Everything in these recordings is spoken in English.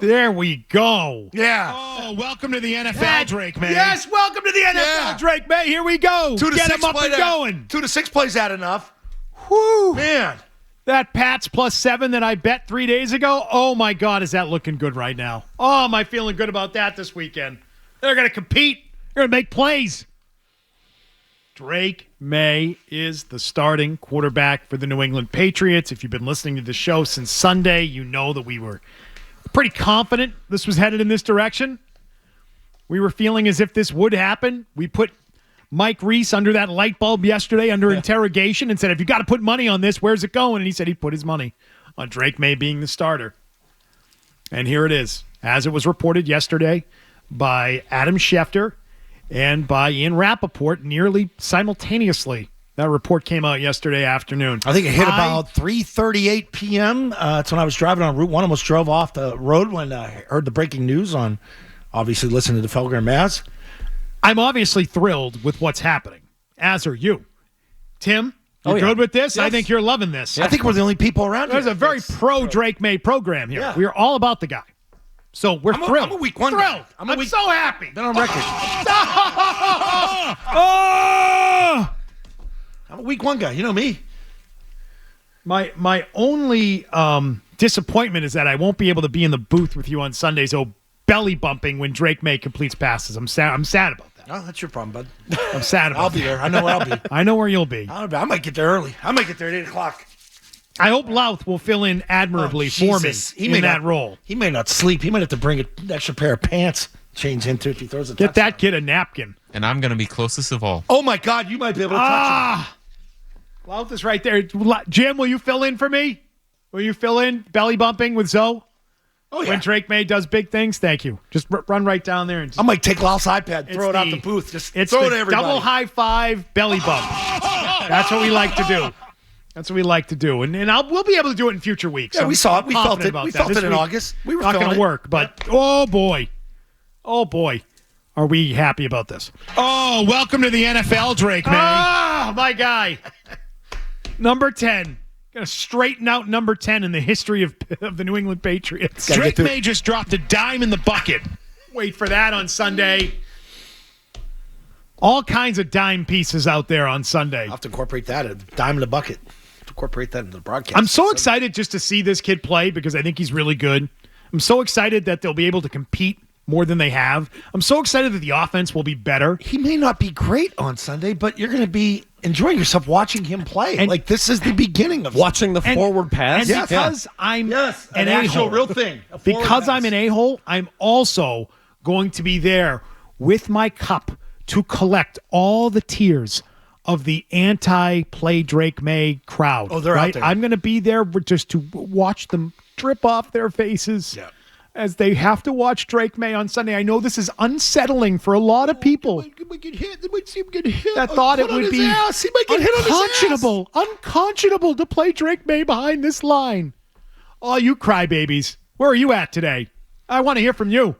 There we go. Yeah. Oh, welcome to the NFL, Drake Maye. Yes, welcome to the NFL, Drake Maye. Here we go. 2 to Get 6 him up and going. 2 to 6 plays out enough. Whew. Man. That Pats +7 that I bet 3 days ago, oh, my God, is that looking good right now? Oh, am I feeling good about that this weekend? They're going to compete. They're going to make plays. Drake Maye is the starting quarterback for the New England Patriots. If you've been listening to the show since Sunday, you know that we were pretty confident this was headed in this direction. We were feeling as if this would happen. We put Mike Reese under that light bulb yesterday under interrogation and said, if you got to put money on this, where's it going? And he said he'd put his money on Drake Maye being the starter. And here it is, as it was reported yesterday by Adam Schefter and by Ian Rappaport nearly simultaneously. That report came out yesterday afternoon. I think it hit about 3:38 p.m. It's when I was driving on Route 1. Almost drove off the road when I heard the breaking news on, obviously, listening to Felger and Maz. I'm obviously thrilled with what's happening, as are you. Tim, you good with this? Yes. I think you're loving this. Yeah. I think we're the only people around here. There's a very pro-Drake Maye program here. Yeah. We are all about the guy. So we're thrilled. I'm a week one guy. I'm so happy. Been on record. I'm a week one guy. You know me. My only disappointment is that I won't be able to be in the booth with you on Sundays. Belly bumping when Drake Maye completes passes. I'm sad about that. Oh, that's your problem, bud. I'm sad about I'll be there. I know where I'll be. I know where you'll be. I might get there early. I might get there at 8 o'clock. I hope Louth will fill in admirably for me in that role. He may not sleep. He might have to bring an extra pair of pants, change into if he throws a touchdown. Get that kid a napkin. And I'm going to be closest of all. Oh, my God. You might be able to touch him. Louth is right there. Jim, will you fill in for me? Will you fill in belly bumping with Zoe? Oh, yeah. When Drake Maye does big things? Thank you. Just run right down there. And I might take Louth's iPad, throw it out the booth. Just throw it to everybody. Double high five belly bump. That's what we like to do. That's what we like to do. And we'll be able to do it in future weeks. Yeah, we saw it. We felt it. We felt it in August. We were not going to work, but oh boy. Are we happy about this? Oh, welcome to the NFL, Drake Maye. Oh, my guy. Number 10. Going to straighten out number 10 in the history of the New England Patriots. Drake Maye just dropped a dime in the bucket. Wait for that on Sunday. All kinds of dime pieces out there on Sunday. I'll have to incorporate that, a dime in the bucket. Incorporate that into the broadcast. I'm so excited just to see this kid play because I think he's really good. I'm so excited that they'll be able to compete more than they have. I'm so excited that the offense will be better. He may not be great on Sunday, but you're going to be enjoying yourself watching him play. And this is the beginning of watching the forward pass. And because I'm an a-hole, real thing. Because I'm an a-hole, I'm also going to be there with my cup to collect all the tears of the anti-play Drake Maye crowd. Oh, they're out there. I'm going to be there just to watch them drip off their faces as they have to watch Drake Maye on Sunday. I know this is unsettling for a lot of people. He might get hit. They might see him get hit. That thought it would be unconscionable to play Drake Maye behind this line. Oh, you crybabies. Where are you at today? I want to hear from you.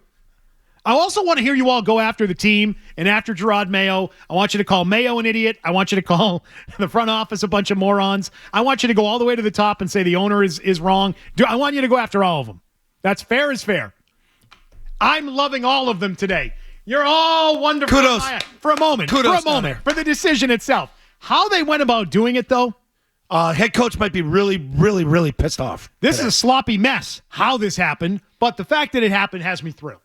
I also want to hear you all go after the team and after Gerard Mayo. I want you to call Mayo an idiot. I want you to call the front office a bunch of morons. I want you to go all the way to the top and say the owner is wrong. I want you to go after all of them. That's fair is fair. I'm loving all of them today. You're all wonderful. Kudos. For a moment. For the decision itself. How they went about doing it, though. Head coach might be really, really, really pissed off. This is a sloppy mess, how this happened. But the fact that it happened has me thrilled.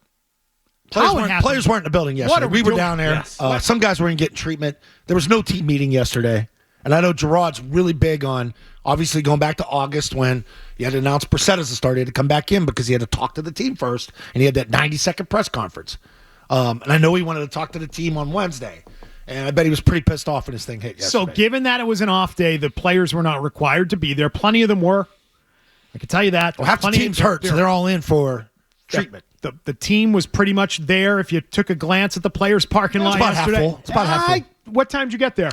Players weren't in the building yesterday. We were down there. Yes. Some guys weren't getting treatment. There was no team meeting yesterday. And I know Gerard's really big on, obviously, going back to August when he had to announce Brissett as a starter. He had to come back in because he had to talk to the team first. And he had that 90-second press conference. And I know he wanted to talk to the team on Wednesday. And I bet he was pretty pissed off when his thing hit yesterday. So given that it was an off day, the players were not required to be there. Plenty of them were. I can tell you that. Well, half the team's hurt, so they're all in for treatment. The team was pretty much there. If you took a glance at the players' parking lot yesterday. It's about half full. What time did you get there?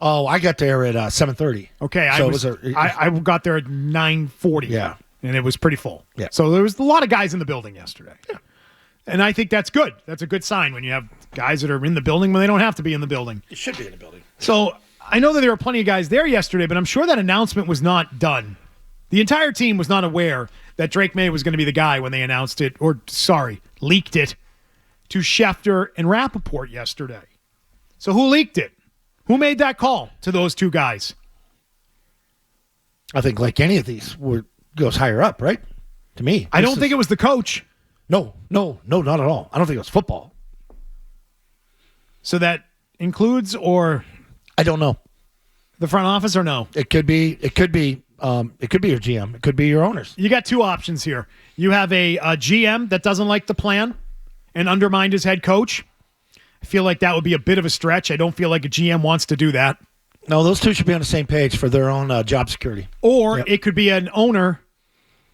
Oh, I got there at 7:30. Okay, so I got there at 9:40. Yeah. And it was pretty full. Yeah. So there was a lot of guys in the building yesterday. Yeah. And I think that's good. That's a good sign when you have guys that are in the building when they don't have to be in the building. You should be in the building. So I know that there were plenty of guys there yesterday, but I'm sure that announcement was not done The entire team was not aware that Drake Maye was going to be the guy when they announced it, leaked it to Schefter and Rappaport yesterday. So who leaked it? Who made that call to those two guys? I think like any of these goes higher up, right? To me. I don't think it was the coach. No, not at all. I don't think it was football. So that includes or I don't know. the front office or no? It could be your GM. It could be your owners. You got two options here. You have a GM that doesn't like the plan and undermined his head coach. I feel like that would be a bit of a stretch. I don't feel like a GM wants to do that. No, those two should be on the same page for their own job security. Or it could be an owner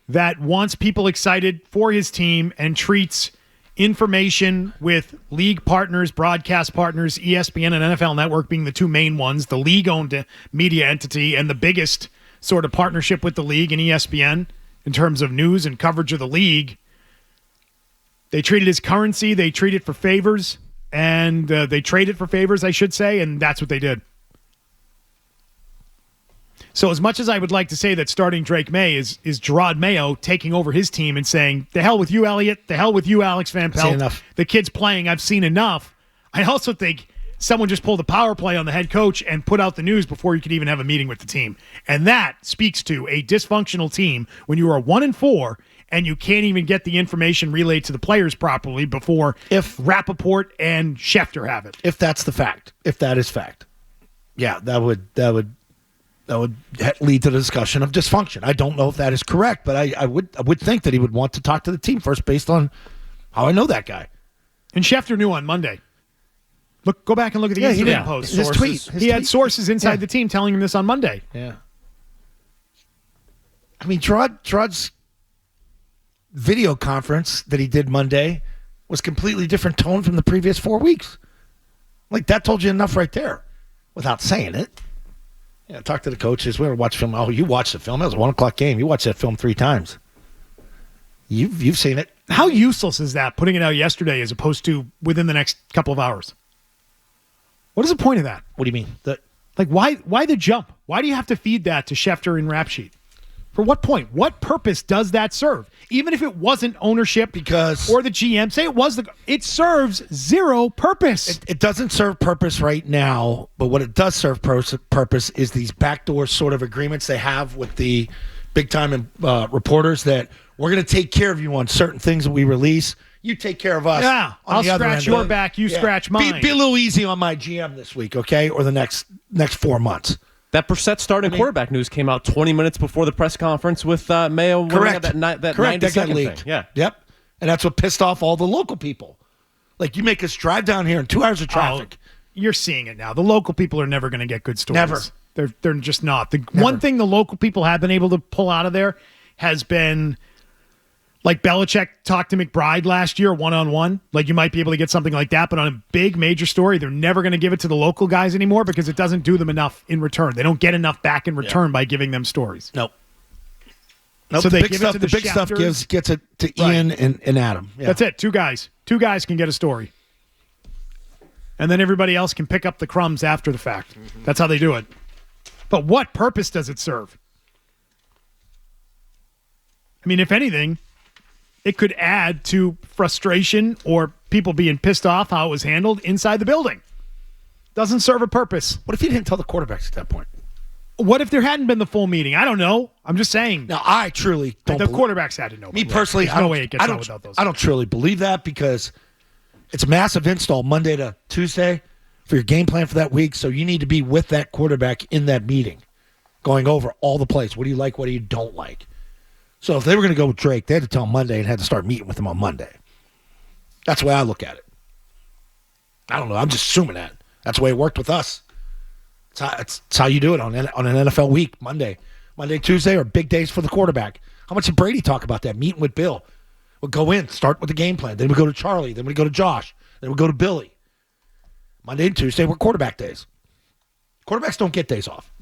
that wants people excited for his team and treats information with league partners, broadcast partners, ESPN and NFL Network being the two main ones, the league-owned media entity and the biggest sort of partnership with the league and ESPN in terms of news and coverage of the league. They treat it as currency. They treat it for favors, and they trade it for favors, I should say, and that's what they did. So as much as I would like to say that starting Drake Maye is Gerard Mayo taking over his team and saying, the hell with you, Elliott, the hell with you, Alex Van Pelt. Enough. The kid's playing, I've seen enough. I also think someone just pulled a power play on the head coach and put out the news before you could even have a meeting with the team. And that speaks to a dysfunctional team when you are 1-4 and you can't even get the information relayed to the players properly before If Rappaport and Schefter have it. If that's the fact, if that is fact, yeah, that would lead to the discussion of dysfunction. I don't know if that is correct, but I would think that he would want to talk to the team first based on how I know that guy. And Schefter knew on Monday. Go back and look at the Instagram post. His tweet. He had sources inside the team telling him this on Monday. Yeah. I mean, Gerard's video conference that he did Monday was completely different tone from the previous 4 weeks. Like, that told you enough right there without saying it. Yeah, talk to the coaches. We were watching film. Oh, you watched the film. It was a 1 o'clock game. You watched that film 3 times. You've seen it. How useless is that, putting it out yesterday as opposed to within the next couple of hours? What is the point of that? What do you mean? Why the jump? Why do you have to feed that to Schefter and Rap Sheet? For what point? What purpose does that serve? Even if it wasn't ownership or the GM, say it was it serves zero purpose. It doesn't serve purpose right now, but what it does serve purpose is these backdoor sort of agreements they have with the big-time reporters that we're going to take care of you on certain things that we release. You take care of us. Yeah, I'll scratch your back, you scratch mine. Be a little easy on my GM this week, okay? Or the next 4 months. That Brissett starting quarterback news came out 20 minutes before the press conference with Mayo winning that 90-second thing. Yeah. Yep. And that's what pissed off all the local people. Like, you make us drive down here in 2 hours of traffic. You're seeing it now. The local people are never going to get good stories. Never. They're just not. One thing the local people have been able to pull out of there has been, like Belichick talked to McBride last year one-on-one. Like, you might be able to get something like that, but on a big major story, they're never going to give it to the local guys anymore because it doesn't do them enough in return. They don't get enough back in return by giving them stories. Nope. So the they big give stuff, it to the big stuff gets it to Ian and Adam. Yeah. That's it. Two guys can get a story. And then everybody else can pick up the crumbs after the fact. Mm-hmm. That's how they do it. But what purpose does it serve? I mean, if anything, it could add to frustration or people being pissed off how it was handled inside the building. Doesn't serve a purpose. What if you didn't tell the quarterbacks at that point? What if there hadn't been the full meeting? I don't know. I'm just saying. Now, I truly don't. The quarterbacks had to know. Me personally, no way it gets out without those. I don't truly believe that because it's a massive install Monday to Tuesday for your game plan for that week. So you need to be with that quarterback in that meeting, going over all the plays. What do you like? What do you don't like? So if they were going to go with Drake, they had to tell him Monday and had to start meeting with him on Monday. That's the way I look at it. I don't know. I'm just assuming that. That's the way it worked with us. It's how you do it on an NFL week, Monday, Tuesday, or big days for the quarterback. How much did Brady talk about that? Meeting with Bill. We'll go in, start with the game plan. Then we go to Charlie. Then we go to Josh. Then we go to Billy. Monday and Tuesday were quarterback days. Quarterbacks don't get days off.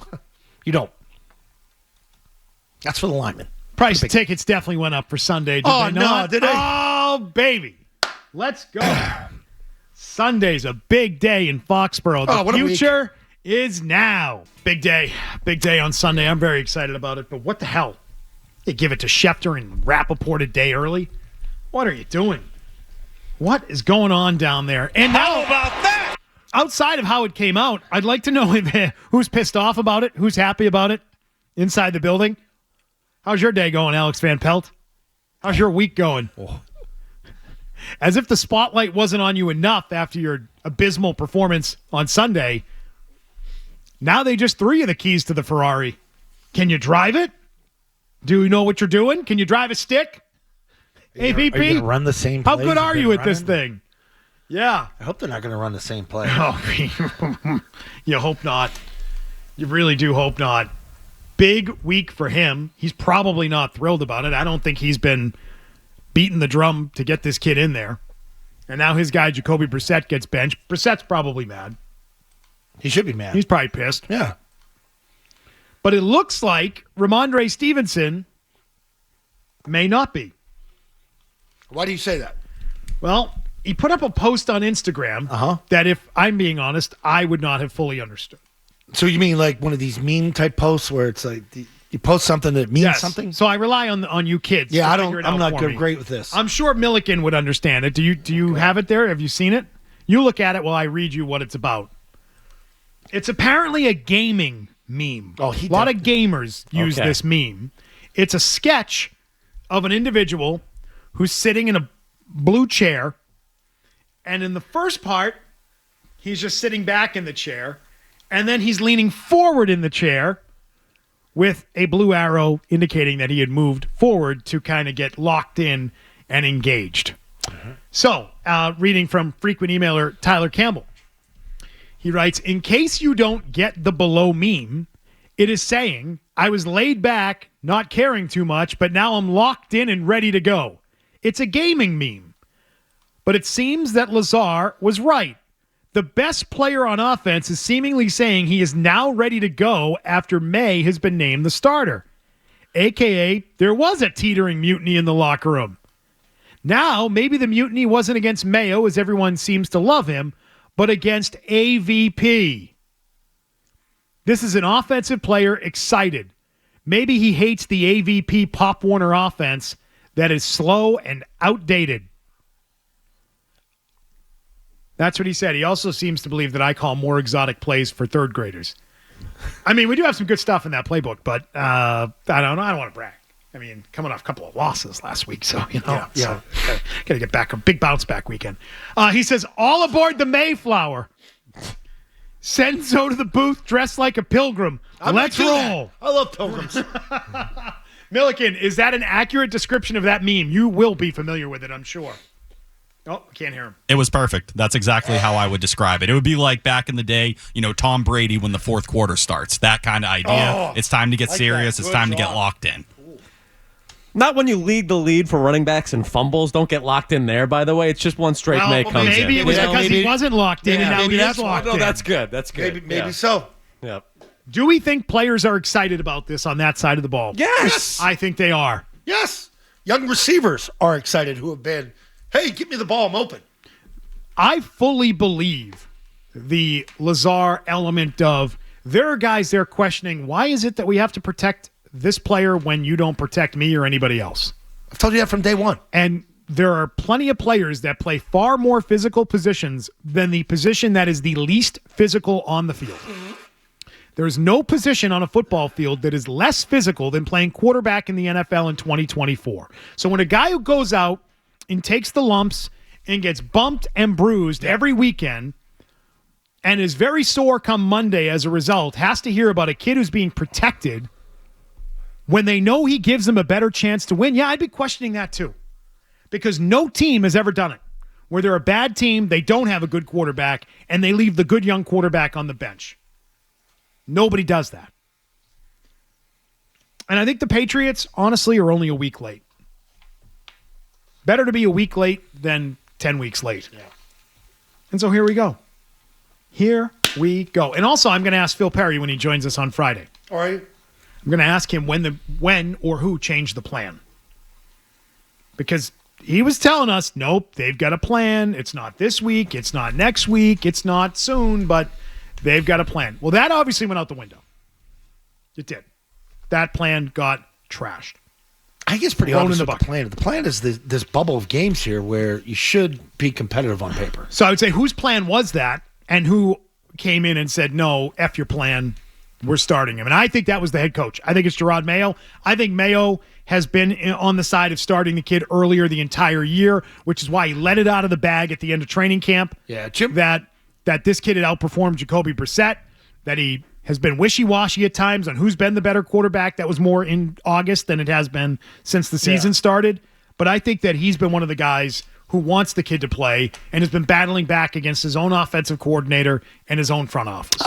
You don't. That's for the linemen. Price of tickets definitely went up for Sunday. Did they not? Did they? Oh, baby. Let's go. Sunday's a big day in Foxborough. The future is now. Big day. Big day on Sunday. I'm very excited about it. But what the hell? You give it to Schefter and Rappaport a day early. What are you doing? What is going on down there? And now, How about that? outside of how it came out, I'd like to know who's pissed off about it, who's happy about it inside the building. How's your day going, Alex Van Pelt? How's your week going? Oh. As if the spotlight wasn't on you enough after your abysmal performance on Sunday. Now they just threw you the keys to the Ferrari. Can you drive it? Do you know what you're doing? Can you drive a stick? AVP? Are you going to run the same play? How good are you at this thing? Yeah. I hope they're not going to run the same play. Oh, you hope not. You really do hope not. Big week for him. He's probably not thrilled about it. I don't think he's been beating the drum to get this kid in there. And now his guy, Jacoby Brissett, gets benched. Brissett's probably mad. He should be mad. He's probably pissed. Yeah. But it looks like Ramondre Stevenson may not be. Why do you say that? Well, he put up a post on Instagram that, if I'm being honest, I would not have fully understood. So you mean like one of these meme type posts where it's like you post something that means something? So I rely on you kids. Yeah, I'm not great with this. I'm sure Milliken would understand it. Do you have it there? Have you seen it? You look at it while I read you what it's about. It's apparently a gaming meme. Oh, a lot of gamers use this meme. It's a sketch of an individual who's sitting in a blue chair, and in the first part, he's just sitting back in the chair, and then he's leaning forward in the chair with a blue arrow indicating that he had moved forward to kind of get locked in and engaged. So, reading from frequent emailer Tyler Campbell. He writes, in case you don't get the below meme, it is saying, I was laid back, not caring too much, but now I'm locked in and ready to go. It's a gaming meme. But it seems that Lazar was right. The best player on offense is seemingly saying he is now ready to go after Maye has been named the starter. AKA, there was a teetering mutiny in the locker room. Now, maybe the mutiny wasn't against Mayo, as everyone seems to love him, but against AVP. This is an offensive player excited. Maybe he hates the AVP Pop Warner offense that is slow and outdated. That's what he said. He also seems to believe that I call more exotic plays for third graders. I mean, we do have some good stuff in that playbook, but I don't know. I don't want to brag. I mean, coming off a couple of losses last week, so, got to get back, a big bounce back weekend. He says, all aboard the Mayflower. Send Zoe to the booth dressed like a pilgrim. Let's roll. I love pilgrims. Milliken, is that an accurate description of that meme? You will be familiar with it, I'm sure. Oh, I can't hear him. It was perfect. That's exactly how I would describe it. It would be like back in the day, Tom Brady when the fourth quarter starts. That kind of idea. It's time to get serious. It's time to get locked in. Not when you lead the lead for running backs and fumbles. Don't get locked in there, by the way. It's just once Drake Maye comes in. Maybe it was because he wasn't locked in, and now he is locked in. No, that's good. That's good. Maybe so. Yep. Do we think players are excited about this on that side of the ball? Yes. I think they are. Yes. Young receivers are excited who have been, hey, give me the ball, I'm open. I fully believe the Lazar element of there are guys there questioning, why is it that we have to protect this player when you don't protect me or anybody else? I've told you that from day one. And there are plenty of players that play far more physical positions than the position that is the least physical on the field. There's no position on a football field that is less physical than playing quarterback in the NFL in 2024. So when a guy who goes out and takes the lumps and gets bumped and bruised every weekend and is very sore come Monday as a result, has to hear about a kid who's being protected when they know he gives them a better chance to win, I'd be questioning that too. Because no team has ever done it. Where they're a bad team, they don't have a good quarterback, and they leave the good young quarterback on the bench. Nobody does that. And I think the Patriots, honestly, are only a week late. Better to be a week late than 10 weeks late. Yeah. And so here we go. Here we go. And also, I'm going to ask Phil Perry when he joins us on Friday. All right. I'm going to ask him when or who changed the plan. Because he was telling us, nope, they've got a plan. It's not this week. It's not next week. It's not soon, but they've got a plan. Well, that obviously went out the window. It did. That plan got trashed. I think it's pretty thrown obvious in the what the bucket. plan. The plan is this bubble of games here where you should be competitive on paper. So I would say whose plan was that, and who came in and said, no, F your plan, we're starting him. And I think that was the head coach. I think it's Gerard Mayo. I think Mayo has been on the side of starting the kid earlier the entire year, which is why he let it out of the bag at the end of training camp. Yeah, Jim. That this kid had outperformed Jacoby Brissett, that he has been wishy-washy at times on who's been the better quarterback. That was more in August than it has been since the season started. But I think that he's been one of the guys who wants the kid to play and has been battling back against his own offensive coordinator and his own front office.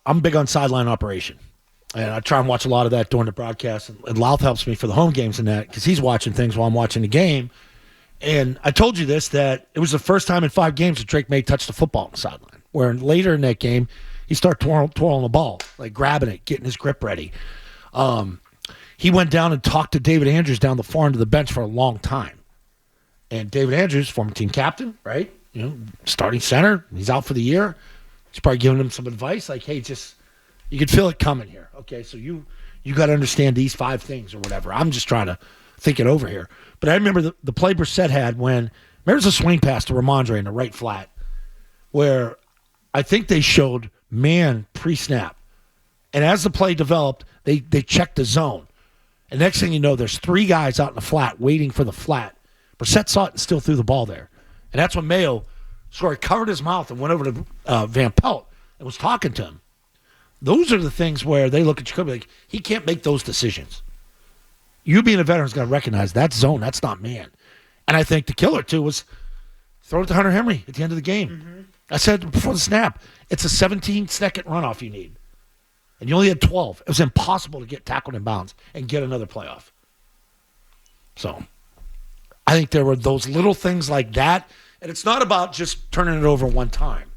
I'm big on sideline operation. And I try and watch a lot of that during the broadcast. And Louth helps me for the home games and that because he's watching things while I'm watching the game. And I told you this, that it was the first time in 5 games that Drake Maye touched the football on the sideline. Where later in that game, he started twirling the ball, like grabbing it, getting his grip ready. He went down and talked to David Andrews down the far end of the bench for a long time. And David Andrews, former team captain, right? Starting center. He's out for the year. He's probably giving him some advice, like, hey, you could feel it coming here. Okay, so you got to understand these 5 things or whatever. I'm just trying to think it over here. But I remember the play Brissett had when there was a swing pass to Ramondre in the right flat where I think they showed man pre-snap. And as the play developed, they checked the zone. And next thing you know, there's 3 guys out in the flat waiting for the flat. Brissett saw it and still threw the ball there. And that's when Mayo sort of covered his mouth and went over to Van Pelt and was talking to him. Those are the things where they look at Jacoby like, he can't make those decisions. You being a veteran is going to recognize that zone. That's not man. And I think the killer, too, was throw it to Hunter Henry at the end of the game. Mm-hmm. I said before the snap, it's a 17-second runoff you need. And you only had 12. It was impossible to get tackled in bounds and get another playoff. So I think there were those little things like that. And it's not about just turning it over one time.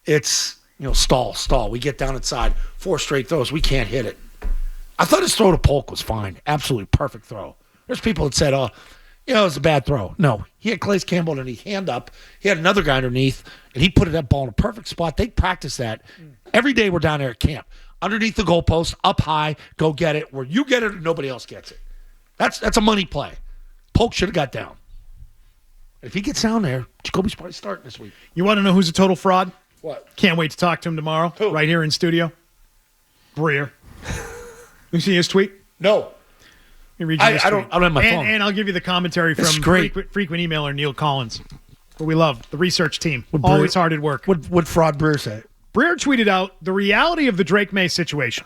It's, stall. We get down inside, 4 straight throws. We can't hit it. I thought his throw to Polk was fine. Absolutely perfect throw. There's people that said, it was a bad throw. No, he had Calais Campbell underneath, hand up. He had another guy underneath, and he put that ball in a perfect spot. They practice that. Every day we're down there at camp. Underneath the goalpost, up high, go get it. Where you get it, nobody else gets it. That's a money play. Polk should have got down. If he gets down there, Jacoby's probably starting this week. You want to know who's a total fraud? What? Can't wait to talk to him tomorrow, Who? right here in studio. Breer. You see his tweet? No. Let me read you this I don't tweet. have my phone. And I'll give you the commentary This is from great. frequent emailer Neil Collins, who we love, the research team. What Always Breer- hard at work. What fraud Breer say? Breer tweeted out the reality of the Drake Maye situation.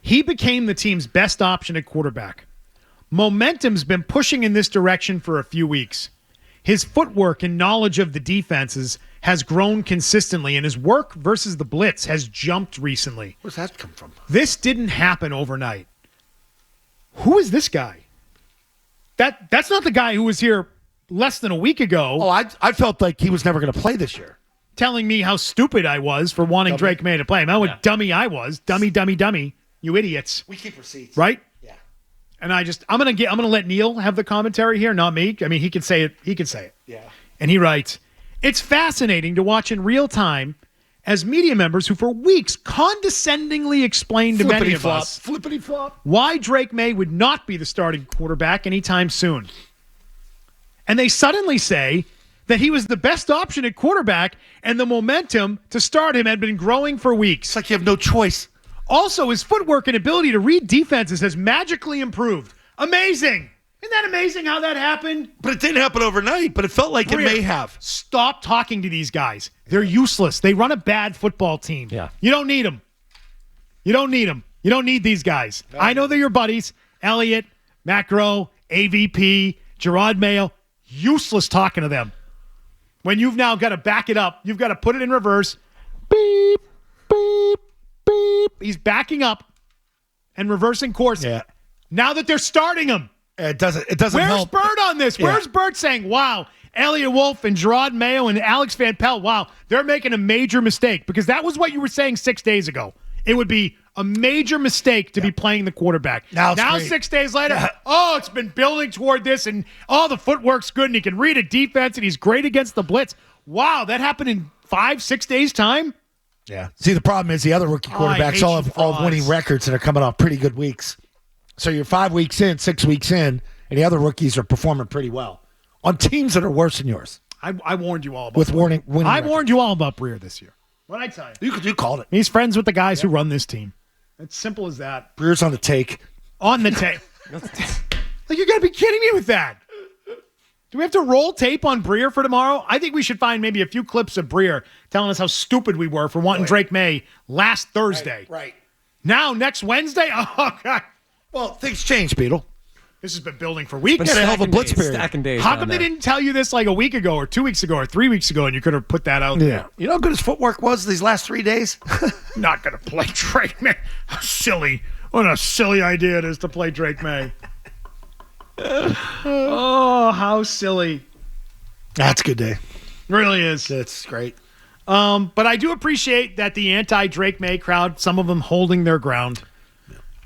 He became the team's best option at quarterback. Momentum's been pushing in this direction for a few weeks. His footwork and knowledge of the defenses has grown consistently, and his work versus the blitz has jumped recently. Where's that come from? This didn't happen overnight. Who is this guy? That's not the guy who was here less than a week ago. Oh, I felt like he was never going to play this year. Telling me how stupid I was for wanting Drake Maye to play. Man, what dummy I was. Dummy. You idiots. We keep receipts. Right? Yeah. And I'm gonna let Neil have the commentary here, not me. I mean, he can say it. Yeah. And he writes, "It's fascinating to watch in real time as media members who for weeks condescendingly explained to many of us Flippity flop. why Drake Maye would not be the starting quarterback anytime soon. And they suddenly say that he was the best option at quarterback and the momentum to start him had been growing for weeks. It's like you have no choice. Also, his footwork and ability to read defenses has magically improved. Amazing. Isn't that amazing how that happened? But it didn't happen overnight, but it felt like Breer, it may have. Stop talking to these guys. They're useless. They run a bad football team. Yeah. You don't need them. You don't need these guys. No. I know they're your buddies. Elliott, Macro, AVP, Gerard Mayo. Useless talking to them. When you've now got to back it up, you've got to put it in reverse. Beep, beep, beep. He's backing up and reversing course. Yeah. Now that they're starting him. It doesn't Where's help. Bird on this? Yeah. Where's Bird saying, wow, Elliott Wolf and Gerard Mayo and Alex Van Pelt, wow, they're making a major mistake? Because that was what you were saying 6 days ago. It would be a major mistake to be playing the quarterback. Now 6 days later, it's been building toward this, and the footwork's good, and he can read a defense, and he's great against the blitz. Wow, that happened in 5-6 days' time? Yeah. See, the problem is the other rookie quarterbacks hate all you have winning frauds. records and are coming off pretty good weeks. So you're 5 weeks in, 6 weeks in, and the other rookies are performing pretty well on teams that are worse than yours. I warned you all about With winning I records. warned you all about Breer this year. What'd I tell you? You called it. He's friends with the guys who run this team. It's simple as that. Breer's on the take. On the tape. Like, you got to be kidding me with that. Do we have to roll tape on Breer for tomorrow? I think we should find maybe a few clips of Breer telling us how stupid we were for wanting Drake Maye last Thursday. Right. Now, next Wednesday? Oh, God. Well, things change, Beetle. This has been building for weeks. Got a hell of a blitz period. Stacking days How down come there. they didn't tell you this like a week ago or 2 weeks ago or 3 weeks ago and you could have put that out there? You know how good his footwork was these last 3 days? Not going to play Drake Maye. How silly. What a silly idea it is to play Drake Maye. Oh, how silly. That's a good day. Really is. That's great. But I do appreciate that the anti-Drake Maye crowd, some of them holding their ground.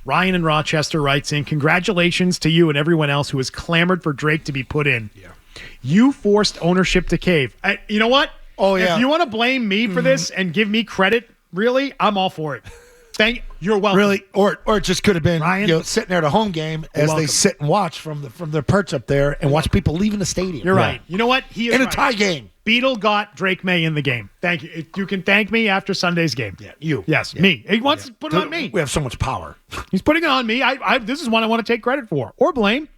Ryan in Rochester writes in, congratulations to you and everyone else who has clamored for Drake to be put in. Yeah. You forced ownership to cave. You know what? Oh, yeah. If you want to blame me for this and give me credit, really, I'm all for it. You're welcome. Really, or it just could have been Ryan? Sitting there at a home game as welcome. they sit and watch from their perch up there and watch people leaving the stadium. You're right. You know what? He is In a right. tie game. Beetle got Drake Maye in the game. Thank you. You can thank me after Sunday's game. Yeah, you. Yes, Yeah. me. He wants to put it on me. We have so much power. He's putting it on me. This is one I want to take credit for or blame.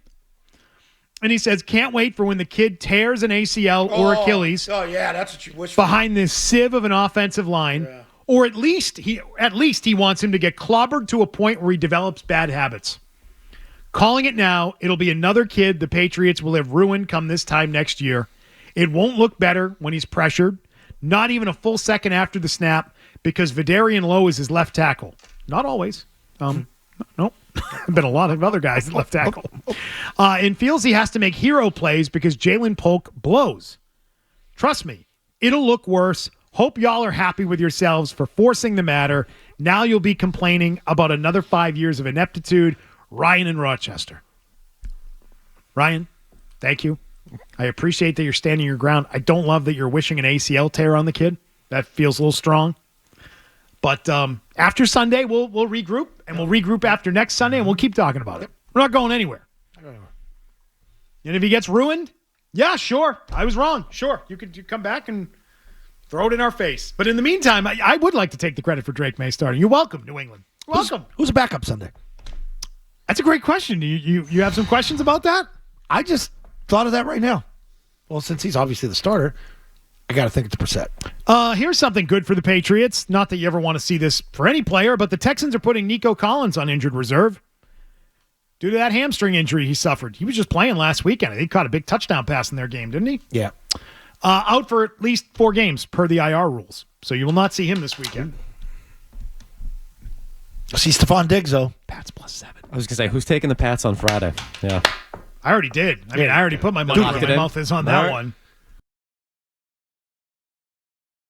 And he says, can't wait for when the kid tears an ACL or Achilles Oh yeah, that's what you wish for. behind this sieve of an offensive line. Yeah. Or at least he wants him to get clobbered to a point where he develops bad habits. Calling it now, it'll be another kid the Patriots will have ruined come this time next year. It won't look better when he's pressured, not even a full second after the snap, because Vidarian Lowe is his left tackle. Not always. No. Been a lot of other guys at left tackle. And feels he has to make hero plays because Jalen Polk blows. Trust me, it'll look worse. Hope y'all are happy with yourselves for forcing the matter. Now you'll be complaining about another 5 years of ineptitude. Ryan in Rochester. Ryan, thank you. I appreciate that you're standing your ground. I don't love that you're wishing an ACL tear on the kid. That feels a little strong. But after Sunday, we'll regroup, and we'll regroup after next Sunday, and we'll keep talking about it. We're not going anywhere. And if he gets ruined, yeah, sure. I was wrong. Sure. You could come back and throw it in our face. But in the meantime, I would like to take the credit for Drake Maye starting. You're welcome, New England. Welcome. Who's a backup Sunday? That's a great question. You have some questions about that? I just thought of that right now. Well, since he's obviously the starter, I got to think it's Brissett. Here's something good for the Patriots. Not that you ever want to see this for any player, but the Texans are putting Nico Collins on injured reserve due to that hamstring injury he suffered. He was just playing last weekend. He caught a big touchdown pass in their game, didn't he? Yeah. Out for at least 4 games per the IR rules. So you will not see him this weekend. See Stephon Diggs, though. Pats +7. I was going to say, who's taking the Pats on Friday? Yeah. I already did. I already put my money where my mouth is on that one.